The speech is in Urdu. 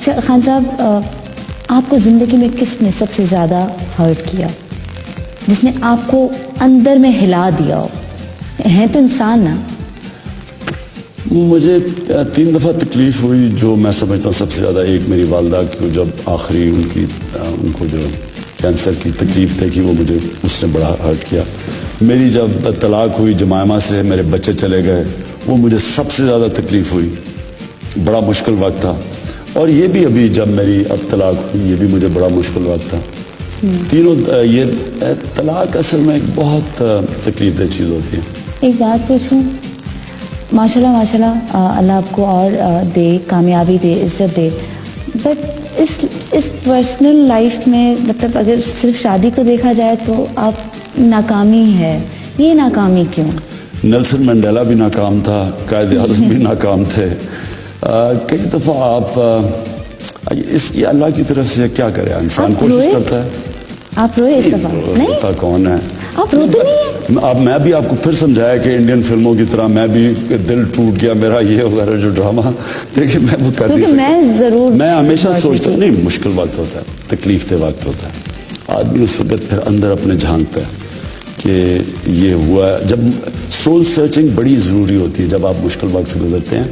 اچھا خان صاحب، آپ کو زندگی میں کس نے سب سے زیادہ ہرٹ کیا، جس نے آپ کو اندر میں ہلا دیا ہو؟ ہیں تو انسان نا. مجھے 3 دفعہ تکلیف ہوئی جو میں سمجھتا ہوں سب سے زیادہ. ایک میری والدہ کو جب آخری ان کو جو کینسر کی تکلیف تھی کہ وہ مجھے اس نے بڑا ہرٹ کیا. میری جب طلاق ہوئی جمائمہ سے، میرے بچے چلے گئے، وہ مجھے سب سے زیادہ تکلیف ہوئی. بڑا مشکل وقت تھا. اور یہ بھی ابھی جب میری اب طلاق ہوئی، یہ بھی مجھے بڑا مشکل وقت تھا. تینوں یہ طلاق اصل میں ایک بہت تکلیف دہ چیز ہوتی ہے. ایک بات پوچھوں، ماشاءاللہ ماشاءاللہ اللہ آپ کو اور دے، کامیابی دے، عزت دے، بٹ اس پرسنل لائف میں مطلب اگر صرف شادی کو دیکھا جائے تو آپ ناکامی ہے. یہ ناکامی کیوں؟ نیلسن منڈیلا بھی ناکام تھا، قائد اعظم بھی ناکام تھے. کئی دفعہ آپ اس کی اللہ کی طرف سے کیا کرے، انسان کوشش کرتا ہے. آپ روئے اس دفعہ؟ روتا کون ہے؟ آپ روتے نہیں ہیں؟ اب میں بھی آپ کو پھر سمجھایا کہ انڈین فلموں کی طرح میں بھی دل ٹوٹ گیا میرا یہ وغیرہ جو ڈرامہ دیکھیں میں وہ کر نہیں سکتا. میں ہمیشہ سوچتا نہیں، مشکل وقت ہوتا ہے، تکلیف دہ وقت ہوتا ہے. آدمی اس وقت پھر اندر اپنے جھانکتا ہے کہ یہ ہوا ہے. جب سول سرچنگ بڑی ضروری ہوتی ہے جب آپ مشکل وقت سے گزرتے ہیں.